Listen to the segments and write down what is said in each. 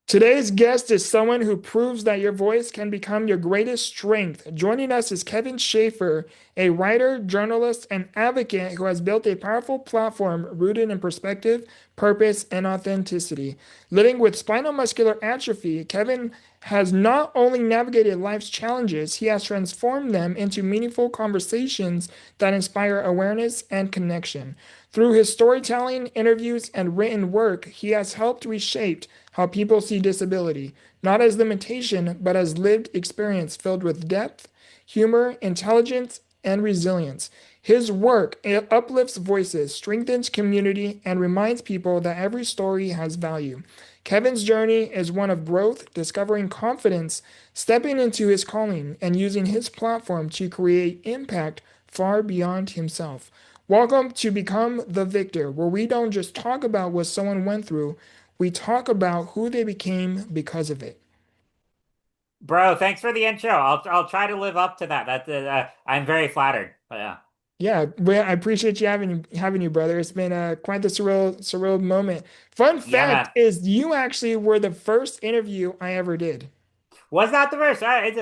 Today's guest is someone who proves that your voice can become your greatest strength. Joining us is Kevin Schaefer, a writer, journalist, and advocate who has built a powerful platform rooted in perspective, purpose, and authenticity. Living with spinal muscular atrophy, Kevin has not only navigated life's challenges, he has transformed them into meaningful conversations that inspire awareness and connection. Through his storytelling, interviews, and written work, he has helped reshape how people see disability, not as limitation, but as lived experience filled with depth, humor, intelligence, and resilience. His work uplifts voices, strengthens community, and reminds people that every story has value. Kevin's journey is one of growth, discovering confidence, stepping into his calling, and using his platform to create impact far beyond himself. Welcome to Become the Victor, where we don't just talk about what someone went through, we talk about who they became because of it. Bro, thanks for the intro. I'll try to live up to that. I'm very flattered. But yeah. Yeah, I appreciate you having you, brother. It's been quite the surreal moment. Fun Yeah, fact man. is, you actually were the first interview I ever did. Was that the verse? That's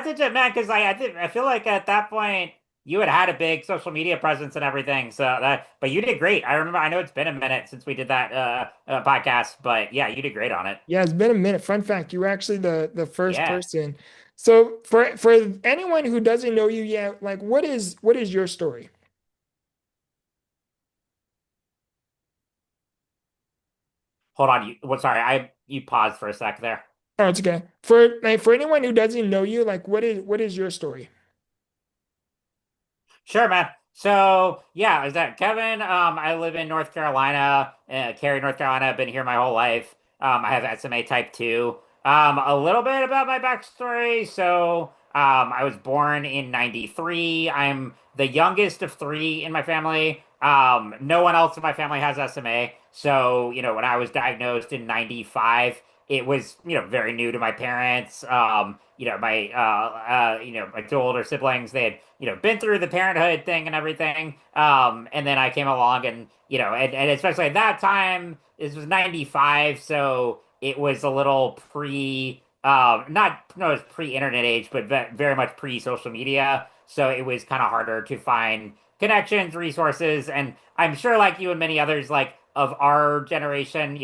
it, man. Because I feel like at that point you had a big social media presence and everything. But you did great. I remember. I know it's been a minute since we did that podcast, but yeah, you did great on it. Yeah, it's been a minute. Fun fact, you were actually the first Yeah. person. So for anyone who doesn't know you yet, like what is your story? Hold on. Sorry. You paused for a sec there. Oh, it's okay. For anyone who doesn't know you, like what is your story? Sure, man. So yeah, is that Kevin? I live in North Carolina, Cary, North Carolina. I've been here my whole life. I have SMA type 2. A little bit about my backstory. I was born in 93. I'm the youngest of three in my family. No one else in my family has SMA. So, when I was diagnosed in 95, it was, very new to my parents. My two older siblings, they had been through the parenthood thing and everything. And then I came along and especially at that time, this was 95, so it was a little not, no, it was pre-internet age, but very much pre-social media. So it was kind of harder to find connections, resources, and I'm sure like you and many others like of our generation,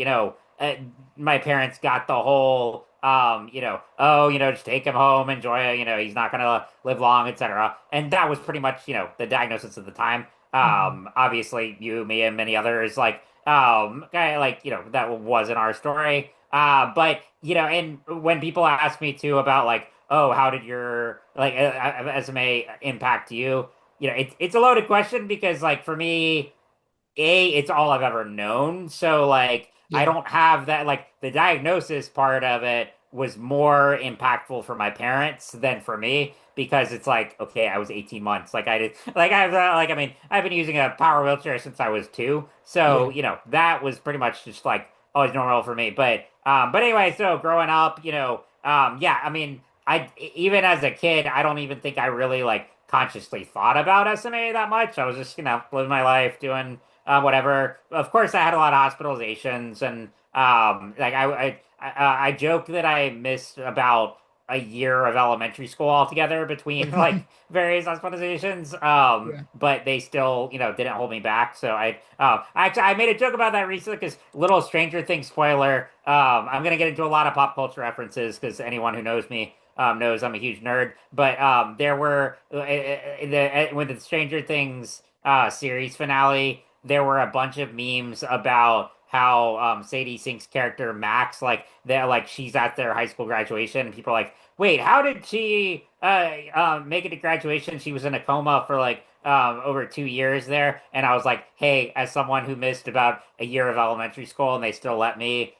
my parents got the whole oh, just take him home, enjoy it, he's not gonna live long, etc. And that was pretty much, the diagnosis at the time. Mhm. Obviously you, me, and many others like, that wasn't our story. But and when people ask me too about like, oh, how did your SMA impact you? It's a loaded question because like for me, it's all I've ever known. So like I Yeah. don't have that like the diagnosis part of it was more impactful for my parents than for me because it's like okay, I was 18 months. Like I did I mean, I've been using a power wheelchair since I was 2. Yeah. So, that was pretty much just like always normal for me. But anyway, so growing up, yeah, I mean, I even as a kid, I don't even think I really like consciously thought about SMA that much. I was just, living my life, doing whatever. Of course, I had a lot of hospitalizations, and like I joke that I missed about a year of elementary school altogether between like various hospitalizations. Yeah. But they still, didn't hold me back. So I made a joke about that recently because little Stranger Things spoiler. I'm gonna get into a lot of pop culture references because anyone who knows me. Knows I'm a huge nerd, but there were with the Stranger Things series finale, there were a bunch of memes about how Sadie Sink's character Max, like they're like she's at their high school graduation, and people are like, "Wait, how did she make it to graduation? She was in a coma for like over 2 years there." And I was like, "Hey, as someone who missed about a year of elementary school, and they still let me."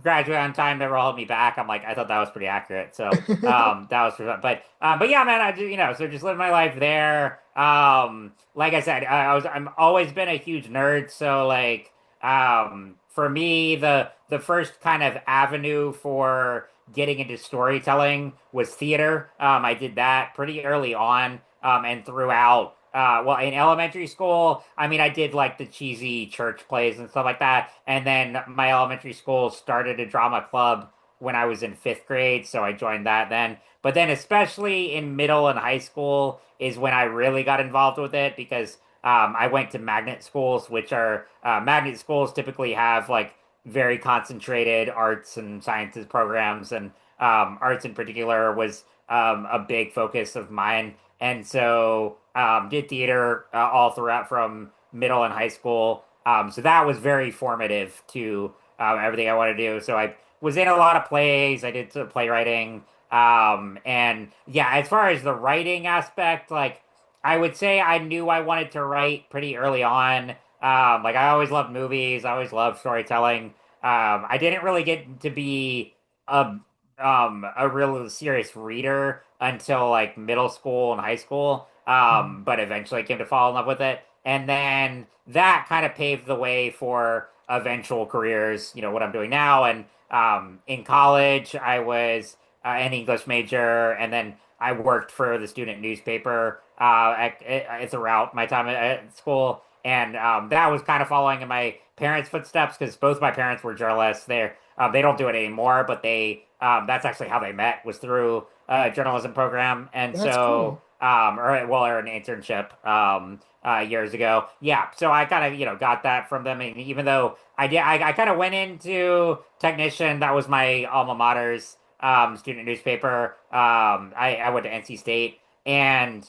Graduate on time, never held me back. I'm like, I thought that was pretty accurate. So, that was pretty fun. But yeah, man, so just living my life there. Like I said, I'm always been a huge nerd, so like for me the first kind of avenue for getting into storytelling was theater. I did that pretty early on and throughout well, in elementary school, I mean, I did like the cheesy church plays and stuff like that. And then my elementary school started a drama club when I was in fifth grade, so I joined that then. But then, especially in middle and high school, is when I really got involved with it because I went to magnet schools, which are magnet schools typically have like very concentrated arts and sciences programs, and arts in particular was a big focus of mine. And so did theater all throughout from middle and high school. So that was very formative to everything I wanted to do. So I was in a lot of plays. I did some playwriting. And yeah, as far as the writing aspect, like I would say I knew I wanted to write pretty early on. Like I always loved movies. I always loved storytelling. I didn't really get to be a a real serious reader until like middle school and high school. But eventually I came to fall in love with it. And then that kind of paved the way for eventual careers, what I'm doing now. And in college, I was an English major, and then I worked for the student newspaper throughout my time at school. And that was kind of following in my parents' footsteps because both my parents were journalists. They don't do it anymore, but that's actually how they met was through a journalism program, and That's so cool. or an internship years ago. Yeah, so I kind of got that from them, and even though I kind of went into technician. That was my alma mater's student newspaper. I went to NC State, and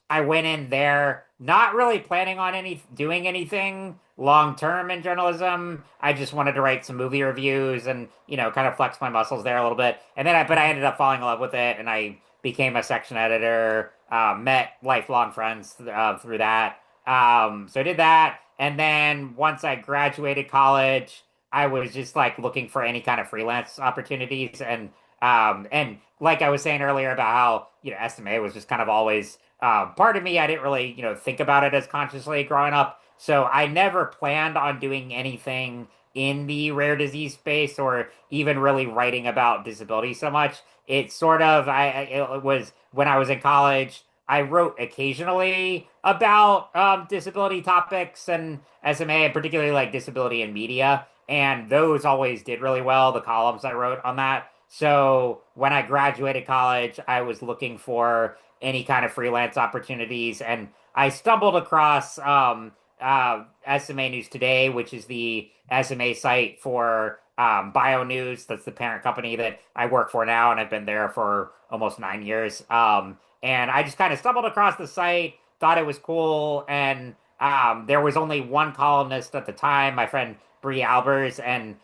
I went in there not really planning on doing anything long term in journalism. I just wanted to write some movie reviews and kind of flex my muscles there a little bit. And then but I ended up falling in love with it, and I became a section editor. Met lifelong friends through that. So I did that, and then once I graduated college, I was just like looking for any kind of freelance opportunities, and like I was saying earlier about how SMA was just kind of always part of me. I didn't really think about it as consciously growing up, so I never planned on doing anything in the rare disease space or even really writing about disability so much. It's sort of it was when I was in college. I wrote occasionally about disability topics and SMA, and particularly like disability in media, and those always did really well. The columns I wrote on that. So when I graduated college, I was looking for any kind of freelance opportunities, and I stumbled across SMA News Today, which is the SMA site for Bio News. That's the parent company that I work for now, and I've been there for almost 9 years. And I just kind of stumbled across the site, thought it was cool, and there was only one columnist at the time, my friend Bree Albers, and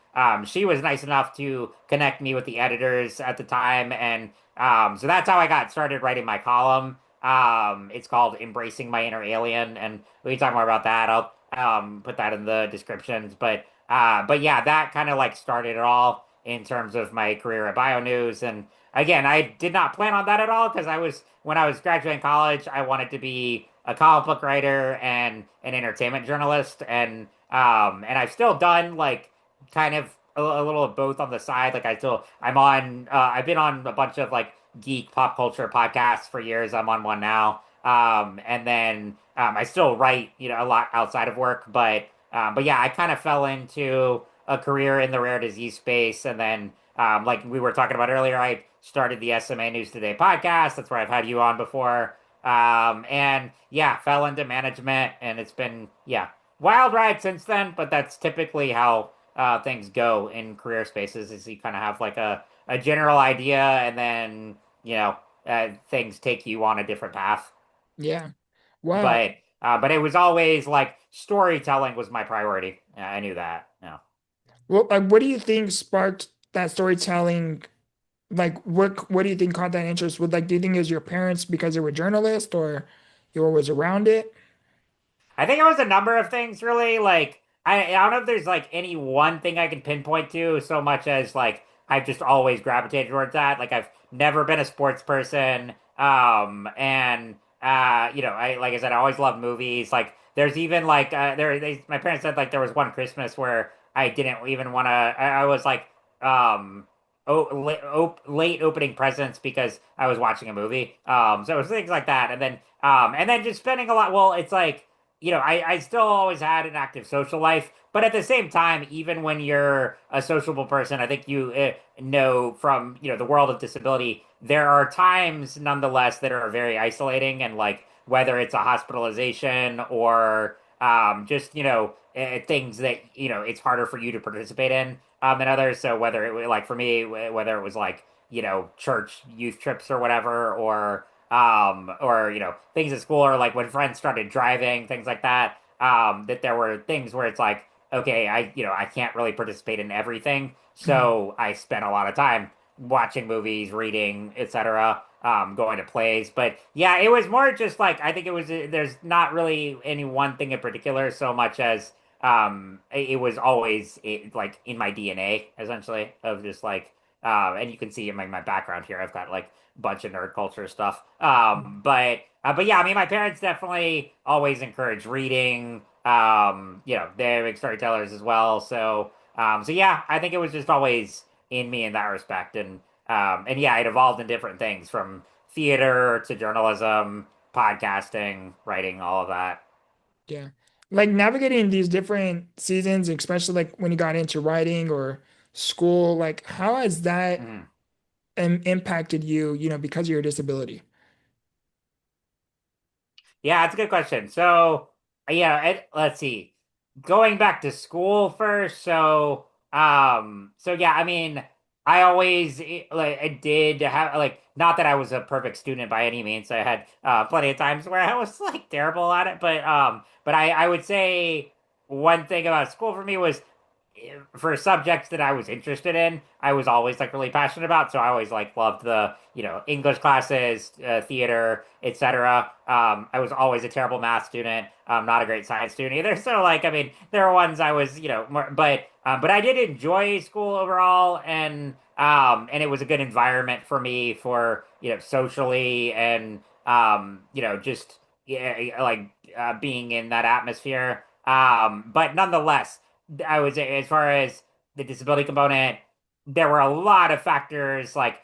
she was nice enough to connect me with the editors at the time, and so that's how I got started writing my column. It's called Embracing My Inner Alien, and we can talk more about that. I'll put that in the descriptions. But yeah, that kind of like started it all in terms of my career at BioNews. And again, I did not plan on that at all because when I was graduating college, I wanted to be a comic book writer and an entertainment journalist, and I've still done like kind of a little of both on the side. Like I've been on a bunch of like geek pop culture podcasts for years. I'm on one now. And then I still write, a lot outside of work, but yeah, I kind of fell into a career in the rare disease space, and then like we were talking about earlier, I started the SMA News Today podcast. That's where I've had you on before. And yeah, fell into management, and it's been wild ride since then. But that's typically how things go in career spaces. Is you kind of have like a general idea, and then things take you on a different path. Yeah. Wow. But it was always like storytelling was my priority. I knew that. Yeah. Well, what do you think sparked that storytelling? Like, what do you think caught that interest? Do you think it was your parents because they were journalists, or you always around it? I think it was a number of things really. Like I don't know if there's like any one thing I can pinpoint to so much as like I've just always gravitated towards that. Like I've never been a sports person. And I like I said, I always loved movies. Like there's even like my parents said like there was one Christmas where I didn't even want to I was like late opening presents because I was watching a movie. So it was things like that, and then just spending a lot. Well, it's like I still always had an active social life, but at the same time, even when you're a sociable person, I think you know from the world of disability, there are times nonetheless that are very isolating, and like whether it's a hospitalization or just things that it's harder for you to participate in than others. So whether it like for me, whether it was like church youth trips or whatever, or things at school, or like when friends started driving, things like that. That there were things where it's like, okay, I can't really participate in everything, Mhm. so I spent a lot of time watching movies, reading, etc. Going to plays, but yeah, it was more just like I think it was. There's not really any one thing in particular so much as it was always like in my DNA essentially of just like and you can see in my background here I've got like a bunch of nerd culture stuff but yeah, I mean my parents definitely always encourage reading, they're big storytellers as well, so yeah, I think it was just always in me in that respect, and yeah, it evolved in different things from theater to journalism, podcasting, writing, all of that. Yeah. Like navigating these different seasons, especially like when you got into writing or school, like how has that Mhm. impacted you, because of your disability? Yeah, it's a good question. So, yeah, let's see. Going back to school first. So yeah, I mean, I always like I did have like not that I was a perfect student by any means. I had plenty of times where I was like terrible at it, but I would say one thing about school for me was for subjects that I was interested in, I was always like really passionate about. So I always like loved the, English classes, theater, etc. I was always a terrible math student, not a great science student either. So like, I mean, there were ones I was, more, but I did enjoy school overall, and it was a good environment for me for, socially and, just yeah, like being in that atmosphere. But nonetheless, I would say as far as the disability component, there were a lot of factors like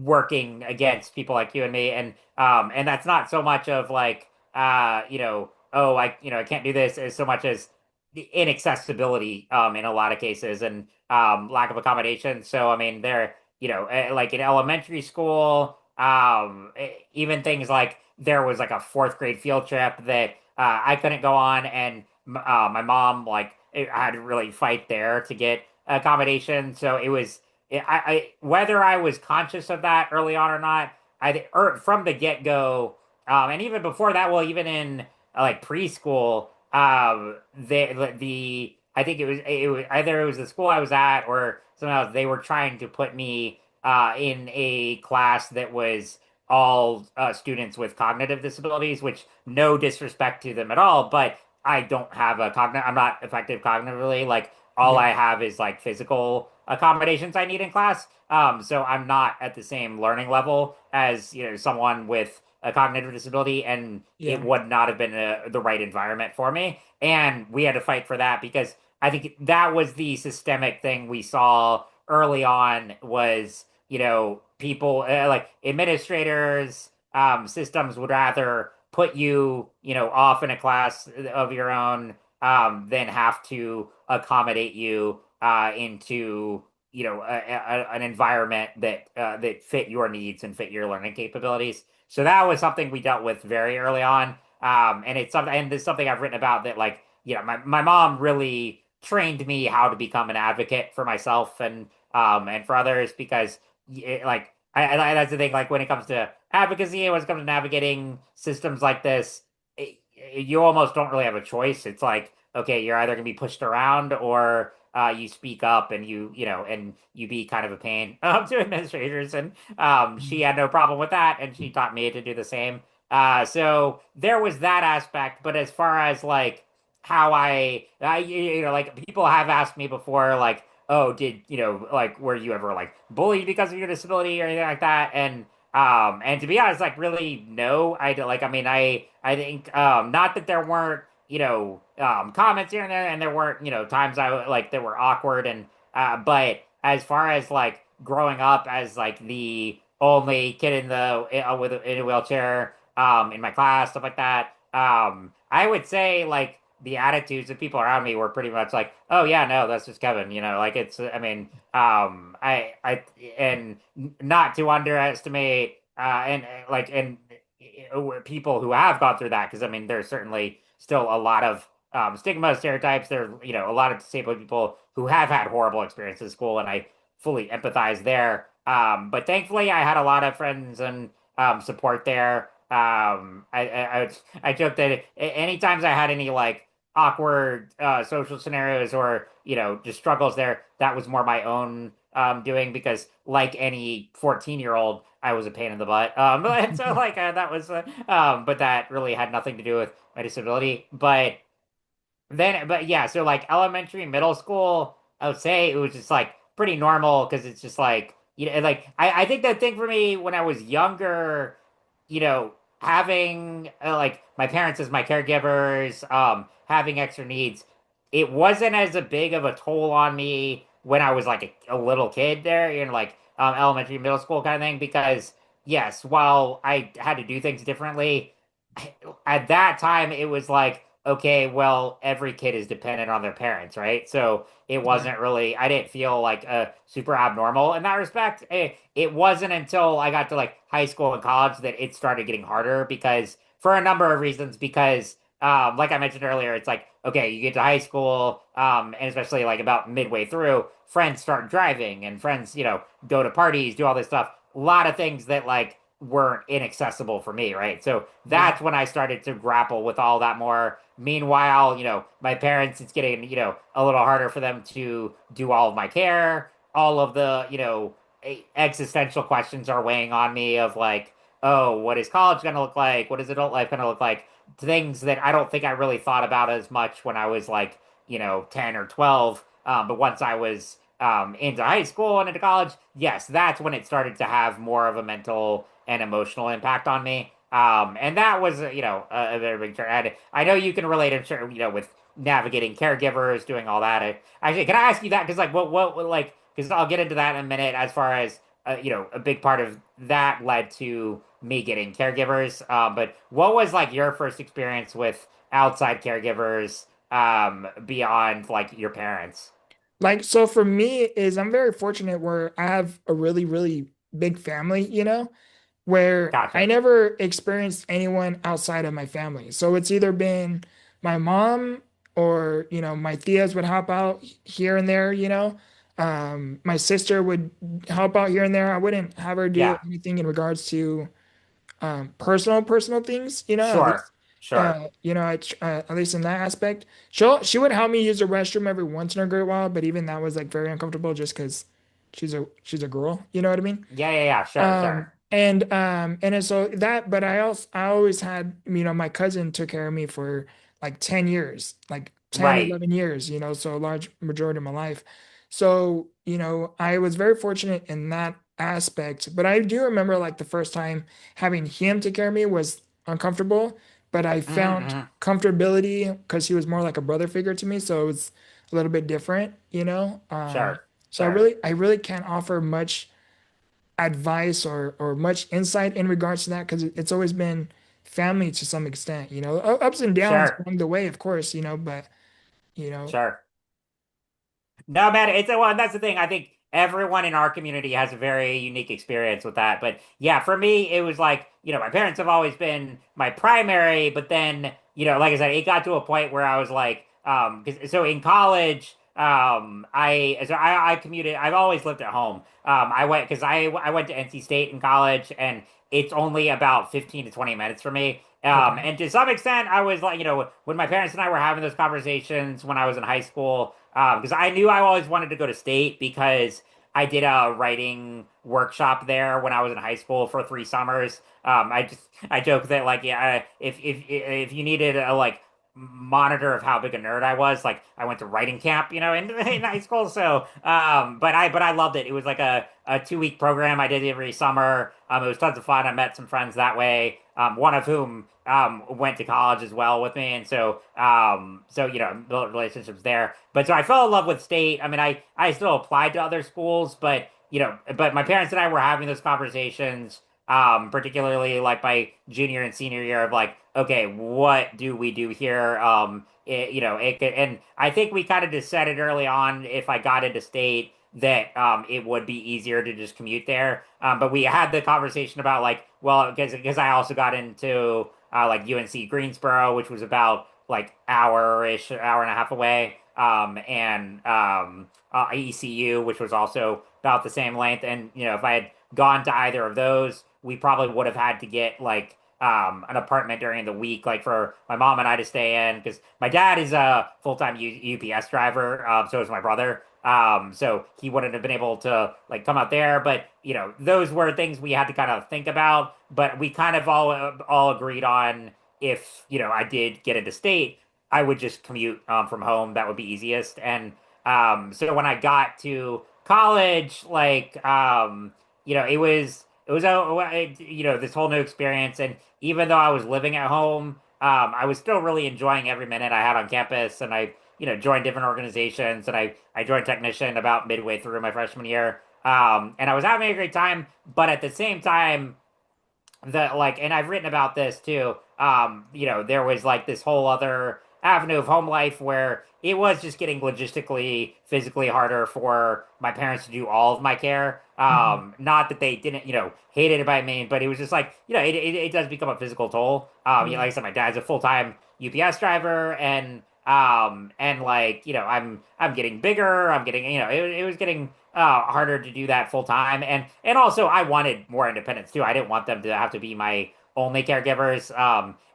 working against people like you and me, and that's not so much of like oh I can't do this as so much as the inaccessibility in a lot of cases, and lack of accommodation. So I mean there like in elementary school, even things like there was like a fourth grade field trip that I couldn't go on, and my mom like I had to really fight there to get accommodation. So it was whether I was conscious of that early on or not, from the get go, and even before that, well, even in like preschool, the I think it was either it was the school I was at or something else. They were trying to put me in a class that was all students with cognitive disabilities, which no disrespect to them at all, but I don't have a cognitive, I'm not effective cognitively. Like all Yeah. I have is like physical accommodations I need in class. So I'm not at the same learning level as, someone with a cognitive disability, and it Yeah. would not have been the right environment for me. And we had to fight for that because I think that was the systemic thing we saw early on was, people like administrators, systems would rather put you, off in a class of your own, than have to accommodate you into, an environment that fit your needs and fit your learning capabilities. So that was something we dealt with very early on, and it's something I've written about that, like, my mom really trained me how to become an advocate for myself and for others because like that's the thing. Like when it comes to advocacy and when it comes to navigating systems like this, you almost don't really have a choice. It's like, okay, you're either gonna be pushed around or you speak up and and you be kind of a pain to administrators. And she Mhm. had no problem with that, and she taught me to do the same. So there was that aspect. But as far as like how like people have asked me before, like, oh, did like were you ever like bullied because of your disability or anything like that? And to be honest, like really no. I mean I think not that there weren't comments here and there, and there weren't times I like that were awkward, and but as far as like growing up as like the only kid in a wheelchair in my class, stuff like that. I would say like the attitudes of people around me were pretty much like, oh yeah, no, that's just Kevin, like it's I mean, and not to underestimate people who have gone through that because I mean there's certainly still a lot of stigma, stereotypes. There are, a lot of disabled people who have had horrible experiences in school, and I fully empathize there. But thankfully, I had a lot of friends and support there. I joke that any times I had any like awkward social scenarios or just struggles there, that was more my own doing because like any 14-year-old, I was a pain in the butt. And so like that was, but that really had nothing to do with my disability. But yeah, so like elementary, middle school, I would say it was just like pretty normal because it's just like, like I think the thing for me when I was younger, you know, having like my parents as my caregivers, having extra needs, it wasn't as a big of a toll on me when I was like a little kid there, like elementary, middle school kind of thing, because yes, while I had to do things differently, at that time it was like okay, well, every kid is dependent on their parents, right? So it Yeah. wasn't really, I didn't feel like super abnormal in that respect. It wasn't until I got to like high school and college that it started getting harder because for a number of reasons, because like I mentioned earlier, it's like, okay, you get to high school, and especially like about midway through, friends start driving and friends, go to parties, do all this stuff. A lot of things that like weren't inaccessible for me, right? So Yeah. that's when I started to grapple with all that more. Meanwhile, my parents, it's getting, a little harder for them to do all of my care. All of the, existential questions are weighing on me of like, oh, what is college going to look like? What is adult life going to look like? Things that I don't think I really thought about as much when I was like, 10 or 12. But once I was into high school and into college, yes, that's when it started to have more of a mental and emotional impact on me. And that was, a very big turn. I know you can relate, I'm sure, with navigating caregivers, doing all that. Actually, can I ask you that? Because, like, like, because I'll get into that in a minute as far as, a big part of that led to me getting caregivers. But what was, like, your first experience with outside caregivers, beyond, like, your parents? Like, so for me is I'm very fortunate where I have a really, really big family, where I Gotcha. never experienced anyone outside of my family. So it's either been my mom or, my tias would help out here and there, my sister would help out here and there. I wouldn't have her do Yeah. anything in regards to personal things, at Sure. least Sure. at least in that aspect. She would help me use the restroom every once in a great while, but even that was like very uncomfortable just because she's a girl, you know what I mean? Yeah, yeah, yeah. Sure, sure. And then so that, but I always had, my cousin took care of me for like 10 years, like 10, Right. 11 years, so a large majority of my life. So, I was very fortunate in that aspect, but I do remember like the first time having him take care of me was uncomfortable, but I Hmm, found hmm. comfortability because he was more like a brother figure to me. So it was a little bit different, Sure. so Sure. I really can't offer much advice or much insight in regards to that because it's always been family to some extent, ups and downs Sure. along the way, of course, but you know, Sure. No, man, it's well, and that's the thing. I think everyone in our community has a very unique experience with that. But yeah, for me, it was like, my parents have always been my primary, but then, like I said, it got to a point where I was like, so in college, I commuted. I've always lived at home. I went because I went to NC State in college, and it's only about 15 to 20 minutes for me. okay. And to some extent, I was like, when my parents and I were having those conversations when I was in high school, because I knew I always wanted to go to state because I did a writing workshop there when I was in high school for 3 summers. I joke that like yeah, if you needed a like monitor of how big a nerd I was, like I went to writing camp, in high school. So but I loved it. It was like a 2 week program I did every summer. It was tons of fun. I met some friends that way. One of whom went to college as well with me, and so built relationships there. But so I fell in love with state. I mean, I still applied to other schools, but but my parents and I were having those conversations, particularly like my junior and senior year of like, okay, what do we do here? And I think we kind of decided early on if I got into state that it would be easier to just commute there. But we had the conversation about like, well, because I also got into like UNC Greensboro, which was about like hour-ish, hour and a half away, and ECU, which was also about the same length. And if I had gone to either of those, we probably would have had to get like an apartment during the week, like for my mom and I to stay in, because my dad is a full-time UPS driver, so is my brother. So he wouldn't have been able to like come out there, but those were things we had to kind of think about. But we kind of all agreed on if I did get into state, I would just commute from home. That would be easiest. And so when I got to college, like it was this whole new experience. And even though I was living at home, I was still really enjoying every minute I had on campus. And I joined different organizations, and I joined Technician about midway through my freshman year. And I was having a great time, but at the same time, and I've written about this too. There was like this whole other avenue of home life where it was just getting logistically, physically harder for my parents to do all of my care. Mhm. Not that they didn't, hated it by me, but it was just like, it does become a physical toll. Yeah. Like I said, my dad's a full-time UPS driver, and like, I'm getting bigger. I'm getting, it was getting harder to do that full time. And also I wanted more independence too. I didn't want them to have to be my only caregivers.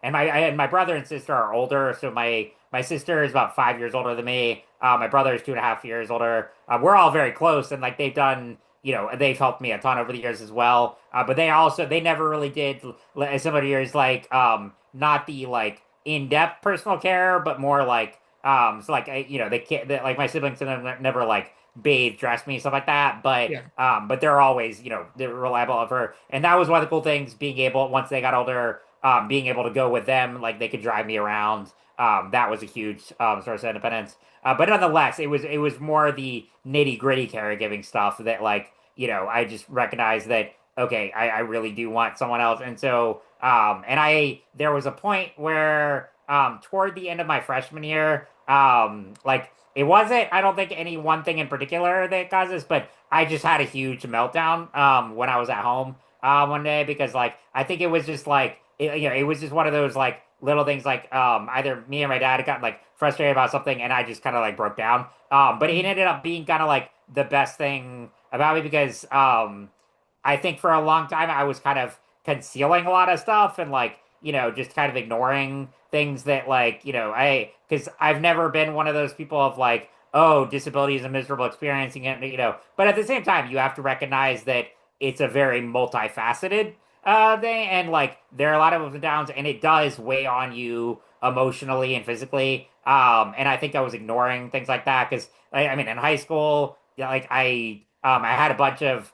And my brother and sister are older, so my sister is about 5 years older than me. My brother is 2.5 years older. We're all very close, and like they've helped me a ton over the years as well. But they never really did similar to yours, like not the like in-depth personal care, but more like so like they can't like my siblings never like bathe, dress me, stuff like that. Yeah. But they're always, they're reliable of her. And that was one of the cool things, being able, once they got older, being able to go with them, like they could drive me around. That was a huge source of independence. But nonetheless, it was more the nitty gritty caregiving stuff that like, I just recognized that okay, I really do want someone else. And so and there was a point where toward the end of my freshman year, like it wasn't, I don't think, any one thing in particular that caused this, but I just had a huge meltdown when I was at home one day because, like, I think it was just like, it was just one of those, like, little things like either me and my dad had gotten, like, frustrated about something and I just kind of, like, broke down. But it Mhm. ended up being kind of, like, the best thing about me because I think for a long time I was kind of concealing a lot of stuff and like, just kind of ignoring things that like, because I've never been one of those people of like, oh, disability is a miserable experience, but at the same time, you have to recognize that it's a very multifaceted thing and like there are a lot of ups and downs and it does weigh on you emotionally and physically. And I think I was ignoring things like that because I mean in high school, yeah, like I had a bunch of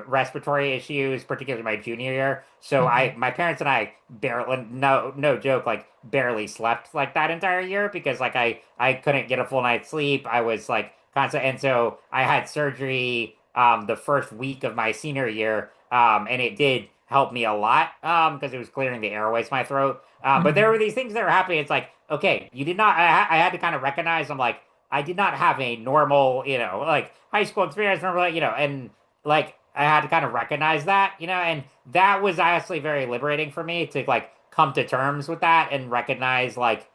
respiratory issues, particularly my junior year. So Mhm. my parents and I barely, no joke, like barely slept like that entire year because like I couldn't get a full night's sleep. I was like constant, and so I had surgery the first week of my senior year, and it did help me a lot because it was clearing the airways in my throat. But there Mhm. were these things that were happening. It's like okay, you did not. I had to kind of recognize. I'm like I did not have a normal, like high school experience, remember, and like I had to kind of recognize that, and that was actually very liberating for me to like come to terms with that and recognize like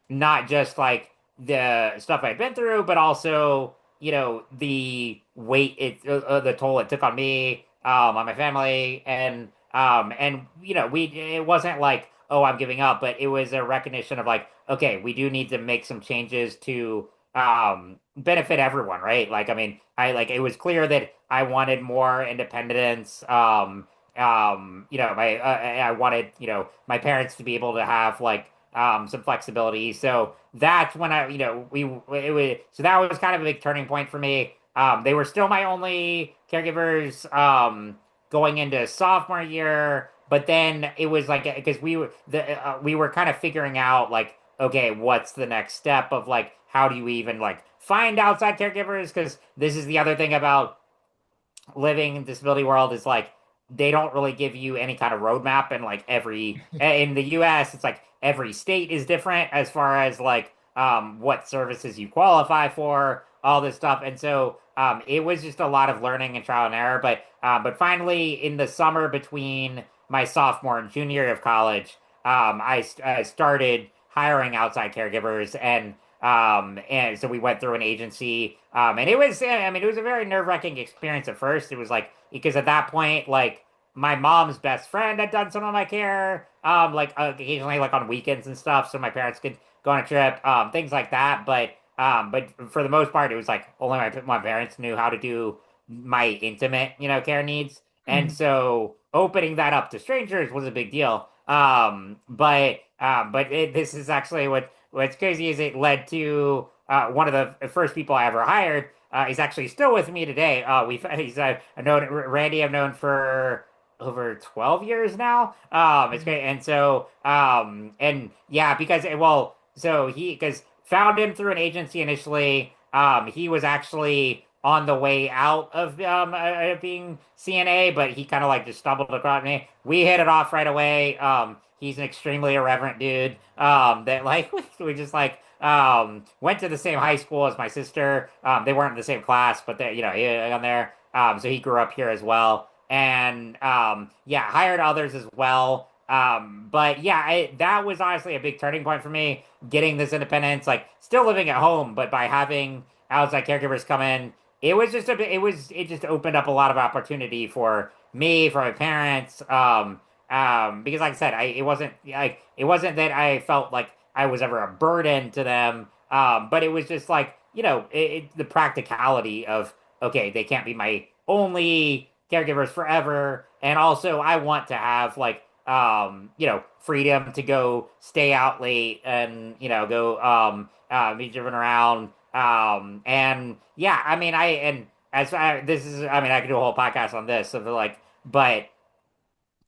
not just like the stuff I'd been through, but also, the weight the toll it took on me, on my family, and it wasn't like, oh, I'm giving up, but it was a recognition of like, okay, we do need to make some changes to benefit everyone, right? Like, I mean, it was clear that I wanted more independence. I wanted, my parents to be able to have like some flexibility. So that's when so that was kind of a big turning point for me. They were still my only caregivers going into sophomore year, but then it was like because we were kind of figuring out like okay, what's the next step of like how do you even like find outside caregivers? Because this is the other thing about living in disability world is like they don't really give you any kind of roadmap, and like every in the US it's like every state is different as far as like what services you qualify for, all this stuff. And so it was just a lot of learning and trial and error. But finally in the summer between my sophomore and junior year of college, I started hiring outside caregivers, and so we went through an agency, and it was, I mean, it was a very nerve-wracking experience at first. It was like, because at that point, like, my mom's best friend had done some of my care, like occasionally, like on weekends and stuff, so my parents could go on a trip, things like that. But for the most part, it was like only my parents knew how to do my intimate, care needs, and Mhm. so opening that up to strangers was a big deal. But this is actually what's crazy is it led to one of the first people I ever hired. He's actually still with me today. He's I've known Randy. I've known for over 12 years now. It's great. And so and yeah, because found him through an agency initially. He was actually on the way out of being CNA, but he kind of like just stumbled across me. We hit it off right away. He's an extremely irreverent dude. That like we just like went to the same high school as my sister. They weren't in the same class, but they, he on there. So he grew up here as well, and yeah, hired others as well. But yeah, that was honestly a big turning point for me, getting this independence, like still living at home, but by having outside caregivers come in, it just opened up a lot of opportunity for me, for my parents. Because like I said, it wasn't that I felt like I was ever a burden to them. But it was just like, the practicality of, okay, they can't be my only caregivers forever. And also I want to have like, freedom to go stay out late and, go, be driven around. And yeah, I mean, I mean, I could do a whole podcast on this of like, but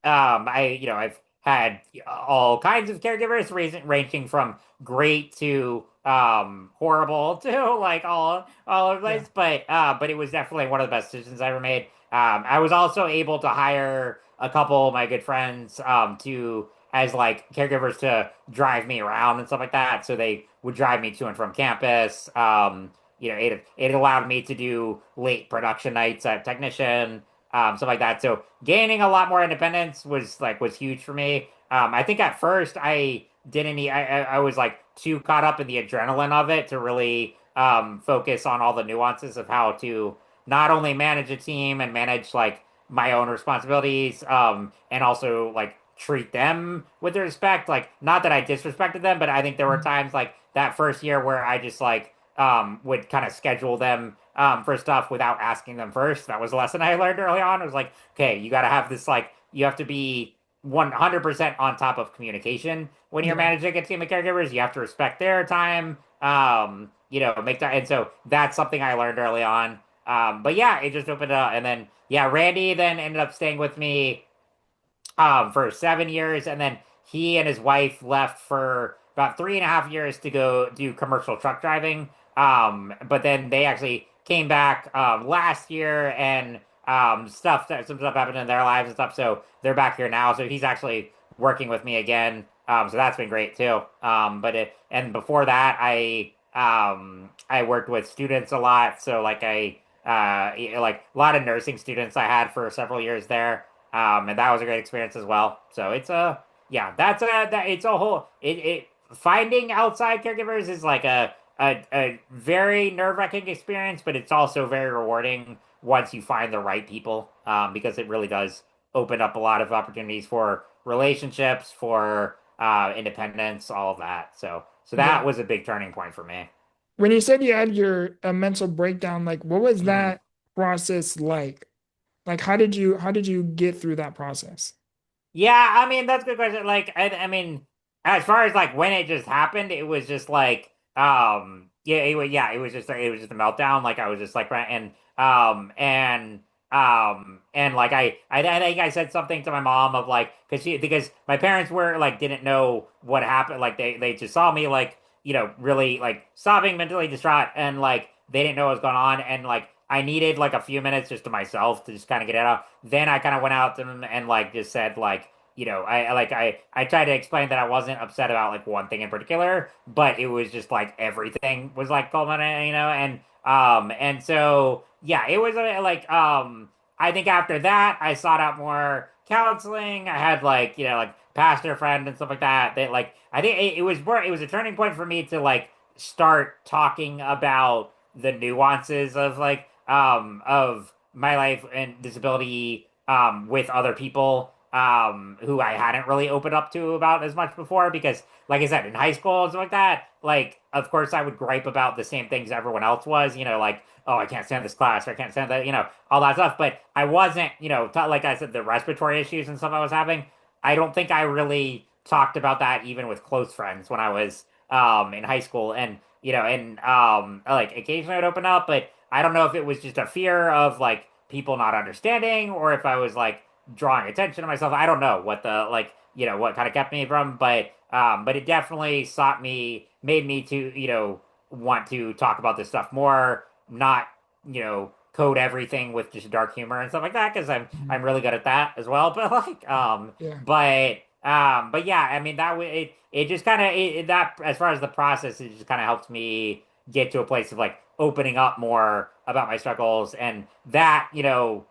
I've had all kinds of caregivers, ranging from great to horrible to like all over the Yeah. place. But it was definitely one of the best decisions I ever made. I was also able to hire a couple of my good friends to as like caregivers to drive me around and stuff like that. So they would drive me to and from campus. It allowed me to do late production nights at Technician, stuff like that. So gaining a lot more independence was huge for me. I think at first I didn't need, I was like too caught up in the adrenaline of it to really focus on all the nuances of how to not only manage a team and manage like my own responsibilities, and also like treat them with respect. Like, not that I disrespected them, but I think there were Mhm. times like that first year where I just like would kind of schedule them for stuff without asking them first. That was a lesson I learned early on. It was like, okay, you got to have this, like, you have to be 100% on top of communication when you're Yeah. managing a team of caregivers. You have to respect their time, make that. And so that's something I learned early on. But yeah, it just opened up. And then, yeah, Randy then ended up staying with me for 7 years, and then he and his wife left for about 3.5 years to go do commercial truck driving. But then they actually came back last year, and some stuff happened in their lives and stuff. So they're back here now. So he's actually working with me again. So that's been great too. And before that, I worked with students a lot. So like like a lot of nursing students I had for several years there. And that was a great experience as well. So yeah, it's a whole, finding outside caregivers is like a very nerve-wracking experience, but it's also very rewarding once you find the right people, because it really does open up a lot of opportunities for relationships, for independence, all of that. So that Yeah. was a big turning point for me. When you said you had your a mental breakdown, like what was Mhm. that process like? Like how did you get through that process? Yeah, I mean that's a good question. Like, I mean, as far as like when it just happened, it was just like, yeah, it was just a meltdown. Like I was just like, right, and like I think I said something to my mom of like, because my parents were like didn't know what happened. Like they just saw me like, really like sobbing, mentally distraught, and like they didn't know what was going on, and like I needed like a few minutes just to myself to just kind of get it out. Then I kind of went out to them and like just said like, I tried to explain that I wasn't upset about like one thing in particular, but it was just like everything was like culminating, and so yeah, it was I think after that I sought out more counseling. I had like like pastor friend and stuff like that. That like I think it was a turning point for me to like start talking about the nuances of of my life and disability with other people who I hadn't really opened up to about as much before because like I said in high school and stuff like that like of course I would gripe about the same things everyone else was like oh I can't stand this class or I can't stand that all that stuff but I wasn't like I said the respiratory issues and stuff I was having I don't think I really talked about that even with close friends when I was in high school and like occasionally I'd open up but I don't know if it was just a fear of like people not understanding or if I was like drawing attention to myself. I don't know what the like what kind of kept me from but it definitely made me to want to talk about this stuff more, not code everything with just dark humor and stuff like that because I'm really good at that as well. But Yeah. but yeah, I mean it just kind of that as far as the process, it just kind of helped me get to a place of like opening up more about my struggles, and that and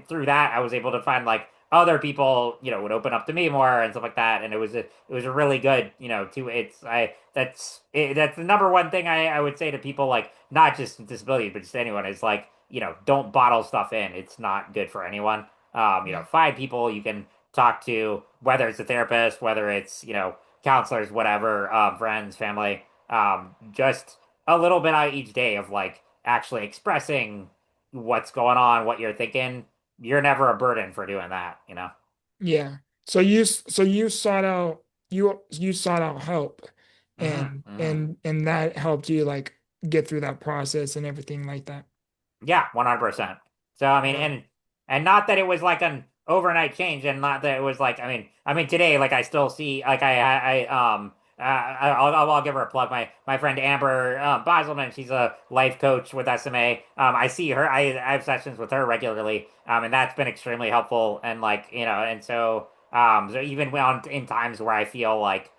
through that I was able to find like other people would open up to me more and stuff like that, and it was a really good to it's I that's the number one thing I would say to people like not just with disabilities but just anyone is like don't bottle stuff in. It's not good for anyone. Yeah. Find people you can talk to, whether it's a therapist, whether it's counselors, whatever, friends, family, just a little bit out each day of like actually expressing what's going on, what you're thinking. You're never a burden for doing that. Yeah. So you sought out help Hmm. and that helped you like get through that process and everything like that. Yeah, 100%. So I mean, Wow. and not that it was like an overnight change, and not that it was like I mean today like I still see like I'll give her a plug. My friend Amber Boselman, she's a life coach with SMA. I see her. I have sessions with her regularly, and that's been extremely helpful. And like and so even when in times where I feel like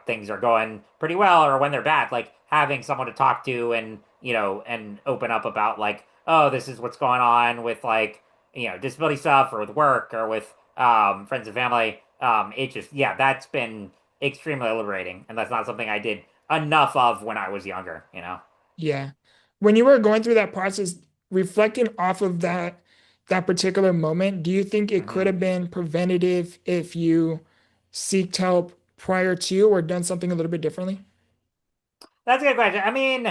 things are going pretty well or when they're bad, like having someone to talk to and and open up about like oh, this is what's going on with like, disability stuff or with work or with friends and family. It just, yeah, that's been extremely liberating. And that's not something I did enough of when I was younger. Yeah. When you were going through that process, reflecting off of that particular moment, do you think it could Hmm. have been preventative if you seeked help prior to or done something a little bit differently? That's a good question. I mean,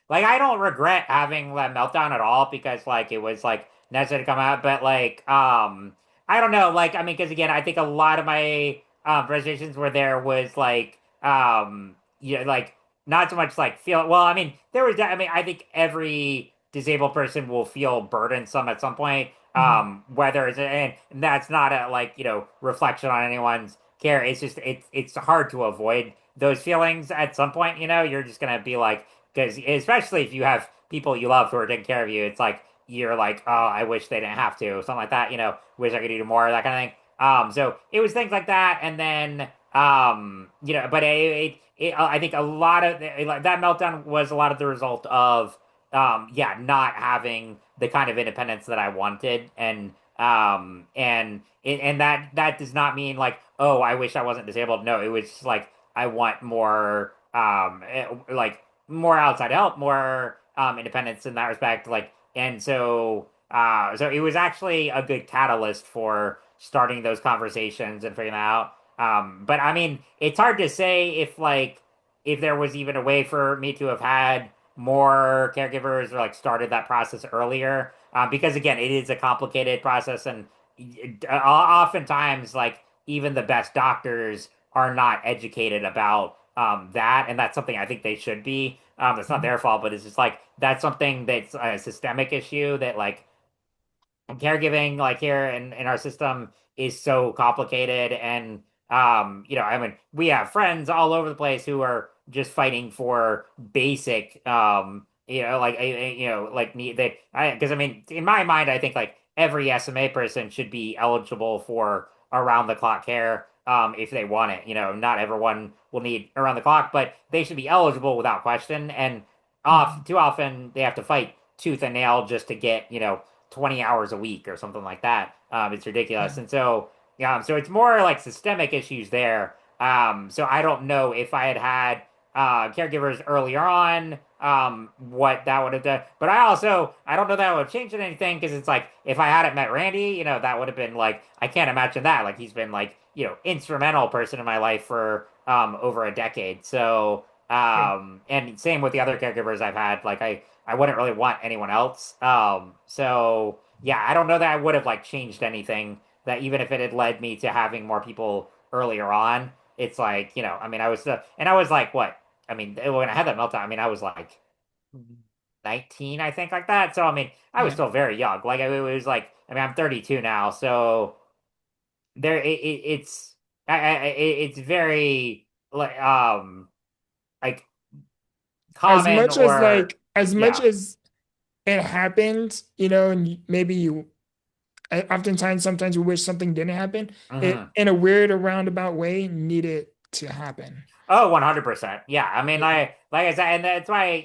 like I don't regret having that meltdown at all because like it was like necessary to come out, but like I don't know, like I mean because again, I think a lot of my frustrations were there was like like not so much like feel well, I mean, there was I mean, I think every disabled person will feel burdensome at some point. Mhm. Whether it's and that's not a like, reflection on anyone's care. It's just it's hard to avoid those feelings at some point, you're just gonna be like, because especially if you have people you love who are taking care of you, it's like you're like, oh, I wish they didn't have to, something like that, wish I could do more, that kind of thing. So it was things like that, and then but I think a lot of like that meltdown was a lot of the result of yeah, not having the kind of independence that I wanted, and that does not mean like, oh, I wish I wasn't disabled. No, it was just like I want more like more outside help, more independence in that respect. Like and so it was actually a good catalyst for starting those conversations and figuring that out. But I mean, it's hard to say if like if there was even a way for me to have had more caregivers or like started that process earlier. Because again, it is a complicated process, and oftentimes like even the best doctors are not educated about that, and that's something I think they should be. It's not Mhm. their fault, but it's just like that's something that's a systemic issue that like caregiving like here in our system is so complicated and I mean we have friends all over the place who are just fighting for basic like need they I because I mean in my mind I think like every SMA person should be eligible for around the clock care if they want it. Not everyone will need around the clock, but they should be eligible without question. And Mhm. too often they have to fight tooth and nail just to get 20 hours a week or something like that. It's Yeah. ridiculous. And so yeah, so it's more like systemic issues there. So I don't know if I had caregivers earlier on, what that would have done. But I don't know that would have changed anything because it's like if I hadn't met Randy, that would have been like, I can't imagine that. Like he's been like, instrumental person in my life for over a decade. So, Yeah. and same with the other caregivers I've had. Like I wouldn't really want anyone else. So yeah, I don't know that I would have like changed anything that even if it had led me to having more people earlier on. It's like, I mean, I was like, what? I mean, when I had that meltdown, I mean, I was like 19, I think, like that. So, I mean, I was Yeah. still very young. Like, it was like, I mean, I'm 32 now, so it's it's very like As common much as or like as much yeah. as it happened, and maybe oftentimes sometimes we wish something didn't happen. It Hmm. in a weird or roundabout way needed to happen. Oh, 100%. Yeah. I mean, Yeah. like I said, and that's why,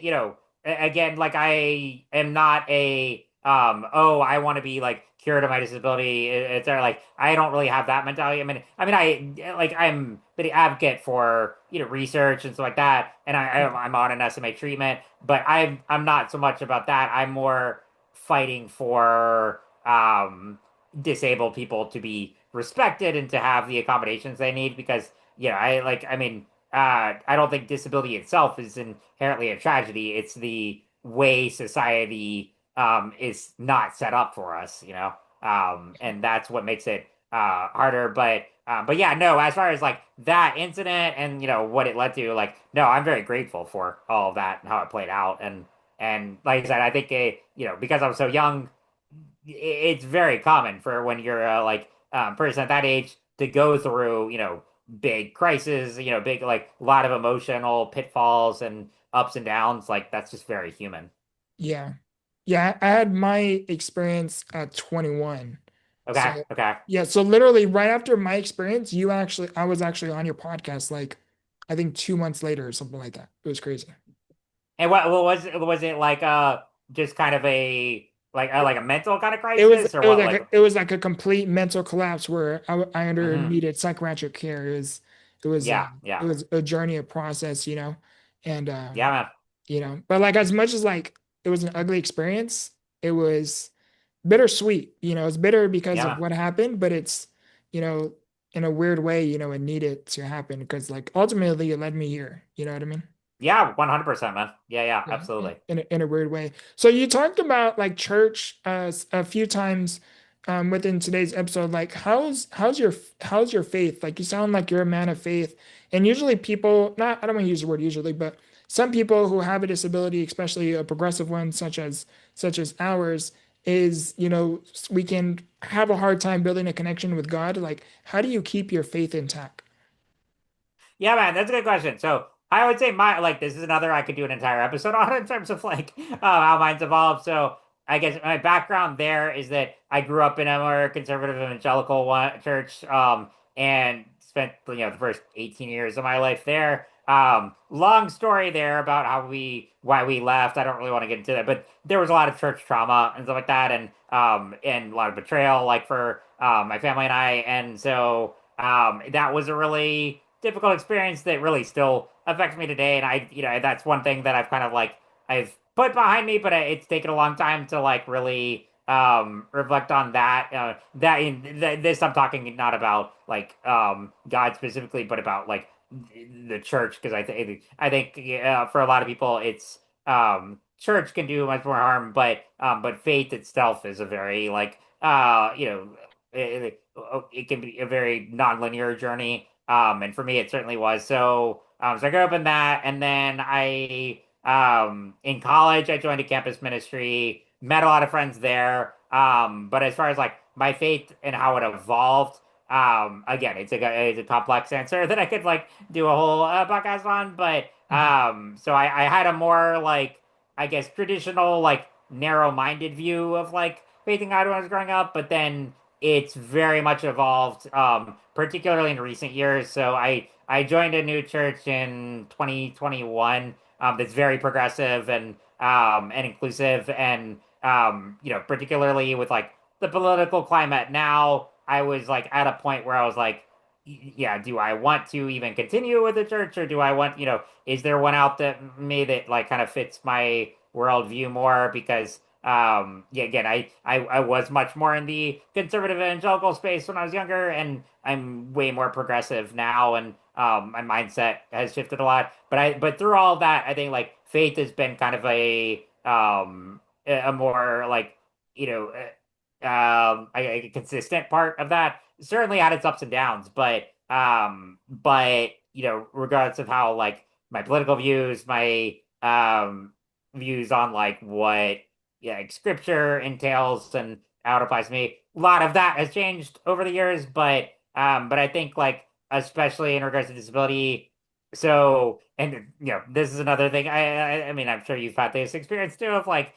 again, like I am not oh, I want to be like cured of my disability. It's like I don't really have that mentality. I'm the advocate for, research and stuff like that. And Yeah. I'm on an SMA treatment, but I'm not so much about that. I'm more fighting for disabled people to be respected and to have the accommodations they need because I mean, I don't think disability itself is inherently a tragedy. It's the way society is not set up for us, and that's what makes it harder. But yeah, no. As far as like that incident and what it led to, like, no, I'm very grateful for all of that and how it played out. And like I said, I think because I was so young, it's very common for when you're like person at that age to go through big crises, big like a lot of emotional pitfalls and ups and downs. Like that's just very human. Yeah. Yeah, I had my experience at 21. Okay, So okay. yeah, so literally right after my experience, I was actually on your podcast like I think 2 months later or something like that. It was crazy. And what was it like? Just kind of a like a mental kind of It was crisis or it was what? like Like, a complete mental collapse where I under hmm. needed psychiatric care. It was uh, Yeah, it yeah, was a journey, a process, and yeah, man. but like as much as like it was an ugly experience, it was bittersweet. It's bitter because Yeah, of man. what happened, but it's you know in a weird way, it needed to happen because like ultimately it led me here. You know what I mean? Yeah, 100%, man. Yeah, yeah, Yeah, absolutely. in a weird way. So you talked about like church a few times within today's episode. Like how's your faith? Like you sound like you're a man of faith. And usually people, not I don't want to use the word usually, but some people who have a disability, especially a progressive one such as ours, is we can have a hard time building a connection with God. Like how do you keep your faith intact? Yeah, man, that's a good question. So I would say my like this is another I could do an entire episode on in terms of like how mine's evolved. So I guess my background there is that I grew up in a more conservative evangelical church, and spent the first 18 years of my life there. Long story there about why we left. I don't really want to get into that, but there was a lot of church trauma and stuff like that, and a lot of betrayal, like for my family and I, and so that was a really difficult experience that really still affects me today. And that's one thing that I've kind of like I've put behind me, but it's taken a long time to like really reflect on that. This I'm talking not about like God specifically, but about like the church because I think for a lot of people it's church can do much more harm, but faith itself is a very like it can be a very non-linear journey. And for me, it certainly was. So I grew up in that, and then in college, I joined a campus ministry, met a lot of friends there. But as far as like my faith and how it evolved, again, it's a complex answer that I could like do a whole podcast on. But Mhm. so I had a more like I guess, traditional, like, narrow-minded view of like faith in God when I was growing up, but then it's very much evolved, particularly in recent years. So I joined a new church in 2021, that's very progressive and inclusive, and particularly with like the political climate now, I was like at a point where I was like, yeah, do I want to even continue with the church, or do I want, is there one out that me that like kind of fits my worldview more? Because yeah, again, I was much more in the conservative evangelical space when I was younger, and I'm way more progressive now, and my mindset has shifted a lot. But through all of that, I think like faith has been kind of a more like, you know a consistent part of that. Certainly had its ups and downs, but regardless of how like my political views, my views on like what, yeah, like scripture entails and how it applies to me, a lot of that has changed over the years. But I think like especially in regards to disability. So, and this is another thing. I mean, I'm sure you've had this experience too of like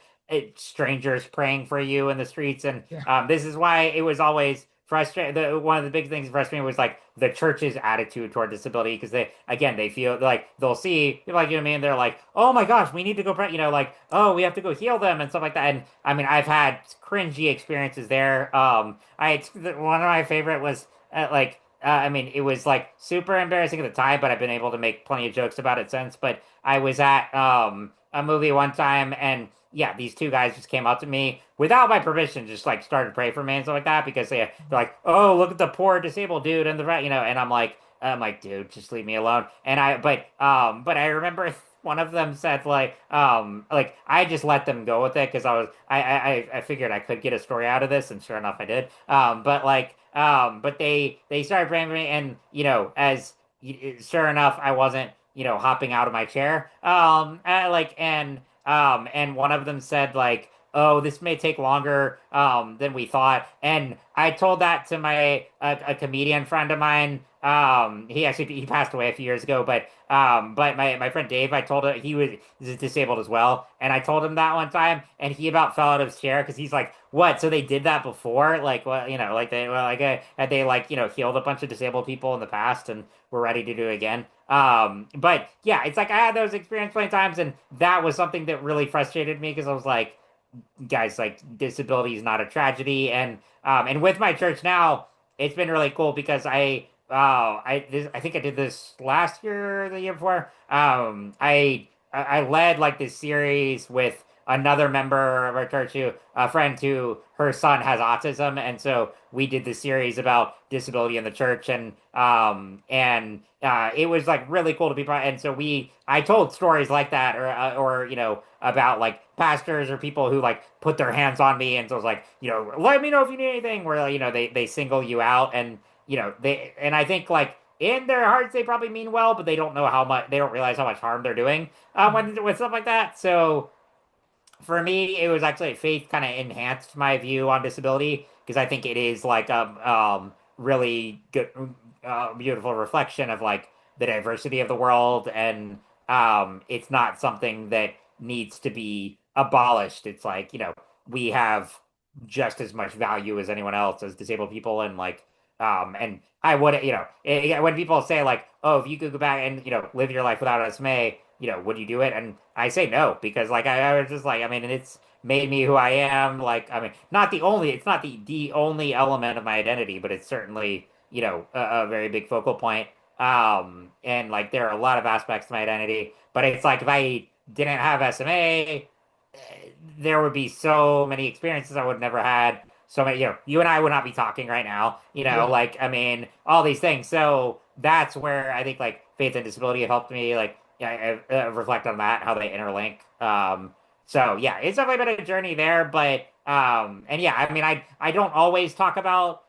strangers praying for you in the streets, and Yeah. this is why it was always frustrating. One of the big things frustrating was like the church's attitude toward disability, because they feel like they'll see people like you and me, and they're like, oh my gosh, we need to go pray, like, oh, we have to go heal them and stuff like that. And I mean, I've had cringy experiences there. One of my favorite was I mean, it was like super embarrassing at the time, but I've been able to make plenty of jokes about it since. But I was at a movie one time, and yeah, these two guys just came up to me without my permission, just like started to pray for me and stuff like that, because they're like, "Oh, look at the poor disabled dude and the right," and I'm like, dude, just leave me alone. But I remember one of them said like I just let them go with it because I figured I could get a story out of this, and sure enough I did. But they started praying for me, and as sure enough, I wasn't hopping out of my chair. And one of them said like, "Oh, this may take longer than we thought." And I told that to a comedian friend of mine. He passed away a few years ago, but my friend Dave, I told him he was disabled as well, and I told him that one time, and he about fell out of his chair because he's like, "What? So they did that before? Like what? Like they well, like had they like healed a bunch of disabled people in the past and were ready to do it again?" But yeah, it's like I had those experiences plenty of times, and that was something that really frustrated me because I was like, guys, like disability is not a tragedy. And with my church now, it's been really cool because I think I did this last year or the year before. I led like this series with another member of our church, who a friend who her son has autism, and so we did this series about disability in the church, and it was like really cool to be part. And so I told stories like that, or about like pastors or people who like put their hands on me, and so I was like, let me know if you need anything, where they single you out, and I think like in their hearts they probably mean well, but they don't realize how much harm they're doing when with stuff like that. So for me, it was actually faith kind of enhanced my view on disability, because I think it is like really good, beautiful reflection of like the diversity of the world, and it's not something that needs to be abolished. It's like we have just as much value as anyone else as disabled people, and I would when people say like, oh, if you could go back and live your life without SMA, would you do it? And I say no, because like I was just like, I mean, it's made me who I am. Like, I mean, it's not the only element of my identity, but it's certainly, a very big focal point. And like there are a lot of aspects to my identity, but it's like if I didn't have SMA, there would be so many experiences I would never had. So many, you and I would not be talking right now, Yeah. like, I mean, all these things. So that's where I think like faith and disability have helped me, like, yeah, reflect on that, how they interlink. So yeah, it's definitely been a journey there, and yeah, I mean, I don't always talk about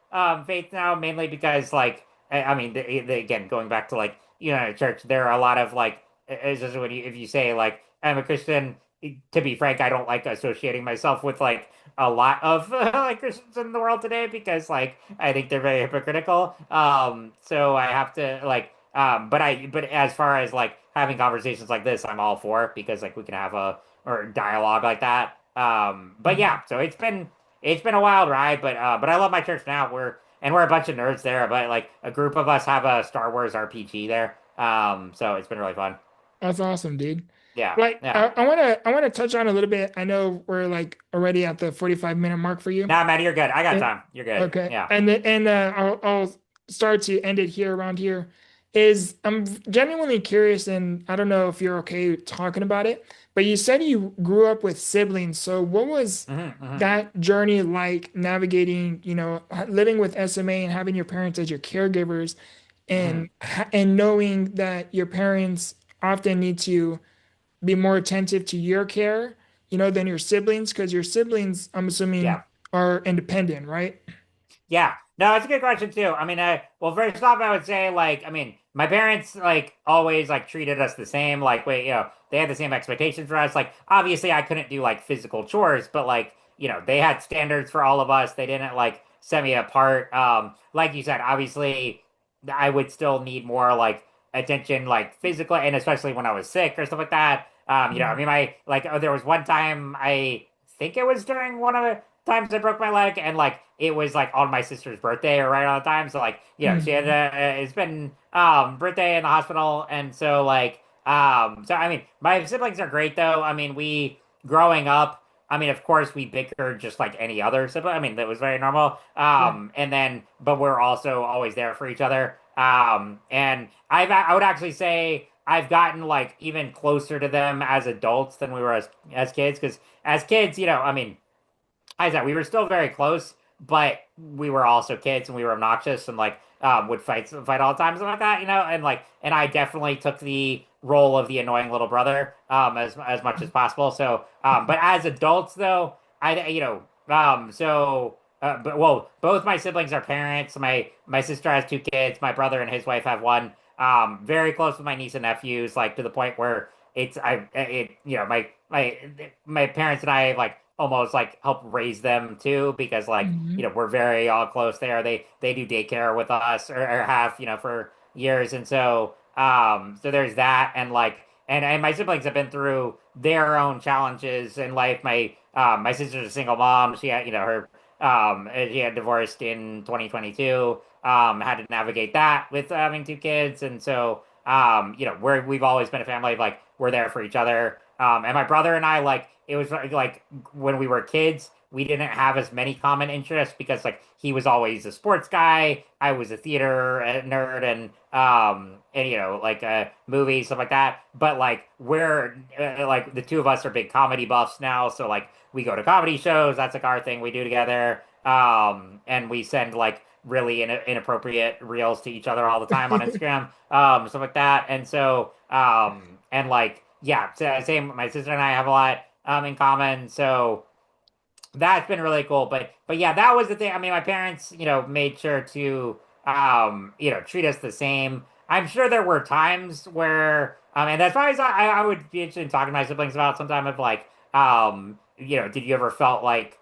faith now, mainly because like, I mean, again, going back to like, church, there are a lot of like, it's just when if you say like I'm a Christian, to be frank, I don't like associating myself with like a lot of like Christians in the world today, because like I think they're very hypocritical. So I have to like but as far as like having conversations like this, I'm all for it, because like we can have or dialogue like that. But Mhm. yeah, so it's been a wild ride, but I love my church now. We're a bunch of nerds there, but like a group of us have a Star Wars RPG there. So it's been really fun. That's awesome, dude. Yeah, Like, yeah. I wanna touch on a little bit. I know we're like already at the 45-minute mark for you. Nah, Maddie, you're good. I got And, time. You're good. okay, Yeah. I'll start to end it here around here. I'm genuinely curious, and I don't know if you're okay talking about it, but you said you grew up with siblings. So what was Hmm. that journey like navigating, living with SMA and having your parents as your caregivers, Hmm. and knowing that your parents often need to be more attentive to your care, than your siblings, because your siblings, I'm assuming, Yeah. are independent, right? Yeah. No, it's a good question too. I mean, well, first off, I would say like, I mean, my parents like always like treated us the same. Like, wait, they had the same expectations for us. Like, obviously, I couldn't do like physical chores, but like, they had standards for all of us. They didn't like set me apart. Like you said, obviously, I would still need more like attention, like physically, and especially when I was sick or stuff like that. I Mm, mean, my like, there was one time I think it was during one of the times I broke my leg, and like it was like on my sister's birthday or right on the time. So like, she had mhm, it's been birthday in the hospital, and so like so I mean, my siblings are great though. I mean, we growing up. I mean, of course, we bickered just like any other sibling. I mean, that was very normal. yeah. And then, but we're also always there for each other. And I would actually say I've gotten like even closer to them as adults than we were as kids. Because as kids, I mean, I said we were still very close, but we were also kids and we were obnoxious and like would fight all the time, something like that, and I definitely took the role of the annoying little brother as much as possible. So, but as adults though, I you know so. But well, both my siblings are parents. My sister has two kids. My brother and his wife have one. Very close with my niece and nephews, like to the point where it's I it my parents and I like almost like help raise them too because like Mhm. we're very all close there. They do daycare with us or have for years, and so there's that, and like and my siblings have been through their own challenges in life. My sister's a single mom. She had her she had divorced in 2022. Had to navigate that with having two kids, and so we've always been a family of, like, we're there for each other. And my brother and I, like, it was like when we were kids, we didn't have as many common interests because like he was always a sports guy, I was a theater nerd, and like movies, stuff like that. But like we're like the two of us are big comedy buffs now, so like we go to comedy shows. That's like our thing we do together. And we send like really inappropriate reels to each other all the time on Instagram, stuff like that. And like, yeah, same. My sister and I have a lot in common, so that's been really cool. But yeah, that was the thing. I mean, my parents, made sure to treat us the same. I'm sure there were times where and that's why I would be interested in talking to my siblings about sometime of like did you ever felt like